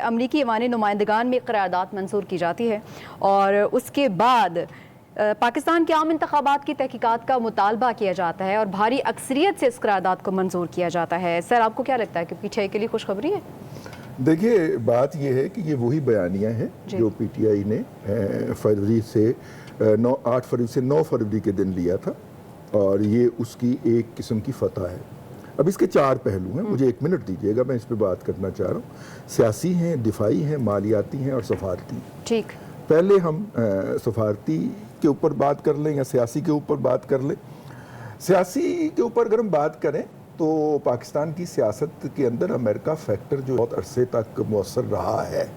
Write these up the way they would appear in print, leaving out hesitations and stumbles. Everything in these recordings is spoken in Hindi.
अमरीकी ईवानी नुमाइंदगान में करारदाद मंजूर की जाती है और उसके बाद पाकिस्तान के आम इंतखाबात की तहकीकात का मुतालबा किया जाता है और भारी अक्सरियत से इस करारदाद को मंजूर किया जाता है। सर, आपको क्या लगता है कि पीटीआई के लिए खुशखबरी है? देखिए, बात यह है कि ये वही बयानियाँ हैं जो पीटीआई ने फरवरी से 8 फरवरी से 9 फरवरी के दिन लिया था और ये उसकी एक किस्म की फतह है। अब इसके 4 पहलू हैं, मुझे 1 मिनट दीजिएगा, मैं इस पे बात करना चाह रहा हूँ। सियासी हैं, दिफाई हैं, मालियाती हैं और सफारती। ठीक, पहले हम सफारती के ऊपर बात कर लें या सियासी के ऊपर बात कर लें। सियासी के ऊपर अगर हम बात करें तो पाकिस्तान की सियासत के अंदर अमेरिका फैक्टर जो बहुत अरसे तक मौसर रहा है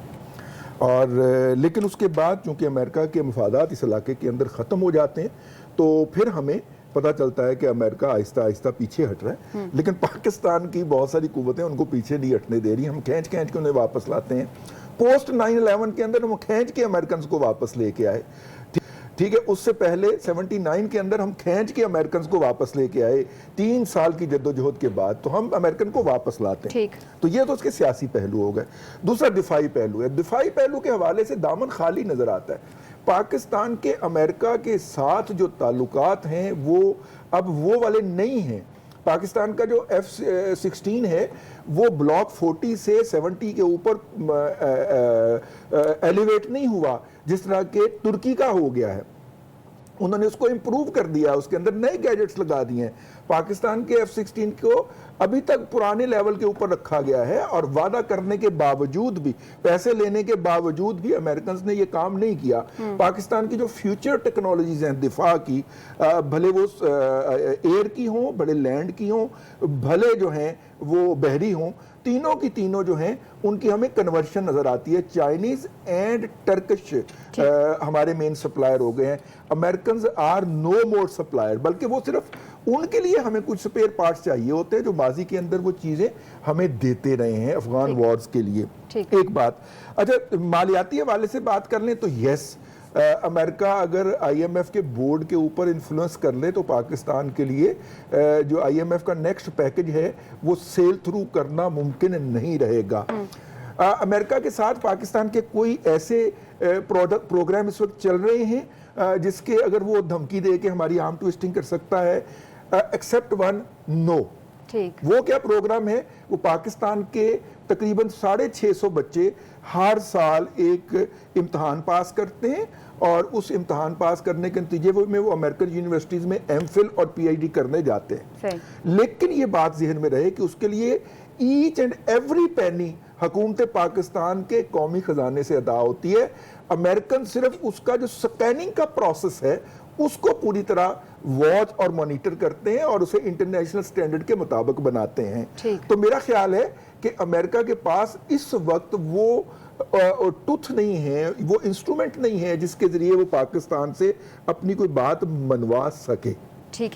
और लेकिन उसके बाद चूँकि अमेरिका के मफादात इस इलाके के अंदर ख़त्म हो जाते हैं तो फिर हमें पता चलता है कि अमेरिका आहिस्ता आहिस्ता पीछे हट रहा है। लेकिन पाकिस्तान की बहुत सारी कुव्वतें उनको पीछे नहीं हटने दे रही। हम खींच खींच के उन्हें वापस लाते हैं। पोस्ट 9/11 के अंदर हम खींच के अमेरिकन को वापस लेके आए, ठीक है। उससे पहले 79 के अंदर हम खींच के अमेरिकन को वापस लेके आए। 3 साल की जद्दोजहद के बाद तो हम अमेरिकन को वापस लाते हैं। तो ये तो उसके सियासी पहलू हो गए। दूसरा दिफाई पहलू है। दिफाई पहलू के हवाले से दामन खाली नजर आता है। पाकिस्तान के अमेरिका के साथ जो ताल्लुकात हैं वो अब वो वाले नहीं हैं। पाकिस्तान का जो F-16 है वो ब्लॉक 40 से 70 के ऊपर एलिवेट नहीं हुआ जिस तरह के तुर्की का हो गया है। उन्होंने उसको इंप्रूव कर दिया, उसके अंदर नए गैजेट्स लगा दिए हैं। पाकिस्तान के F-16 को अभी तक पुराने लेवल के ऊपर रखा गया है और वादा करने के बावजूद भी, पैसे लेने के बावजूद भी अमेरिकन ने ये काम नहीं किया। पाकिस्तान की जो फ्यूचर टेक्नोलॉजीज हैं दिफा की, भले वो एयर की हों, भले लैंड की हों, भले जो हैं वो बहरी हों, तीनों की तीनों जो हैं उनकी हमें कन्वर्शन नजर आती है। चाइनीज एंड टर्किश हमारे मेन सप्लायर हो गए हैं। American are no more supplier, बल्कि वो सिर्फ उनके लिए हमें कुछ स्पेयर पार्ट्स चाहिए होते हैं जो माजी के अंदर वो चीजें हमें देते रहे हैं अफगान वॉर्स के लिए। एक बात। अच्छा, मालियाती हवाले से बात कर लें तो यस, अमेरिका अगर IMF के बोर्ड के ऊपर इन्फ्लुएंस कर ले तो पाकिस्तान के लिए जो IMF का नेक्स्ट पैकेज है वो सेल थ्रू करना मुमकिन नहीं रहेगा। अमेरिका के साथ पाकिस्तान के कोई ऐसे प्रोग्राम इस वक्त चल रहे हैं जिसके अगर वो धमकी दे के हमारी आर्म ट्विस्टिंग कर सकता है, एक्सेप्ट वन, नो। वो क्या प्रोग्राम है? वो पाकिस्तान के तकरीबन 650 बच्चे हर साल एक इम्तहान पास करते हैं और उस इम्तहान पास करने के नतीजे में वो अमेरिकन यूनिवर्सिटीज में MPhil और PhD करने जाते हैं। लेकिन ये बात जहन में रहे कि उसके लिए ईच एंड एवरी पेनी हुकूमत पाकिस्तान के कौमी खजाने से अदा होती है। अमेरिकन सिर्फ उसका जो स्कैनिंग का प्रोसेस है उसको पूरी तरह वॉच और मॉनिटर करते हैं और उसे इंटरनेशनल स्टैंडर्ड के मुताबिक बनाते हैं। तो मेरा ख्याल है कि अमेरिका के पास इस वक्त वो टूथ नहीं है, वो इंस्ट्रूमेंट नहीं है जिसके जरिए वो पाकिस्तान से अपनी कोई बात मनवा सके।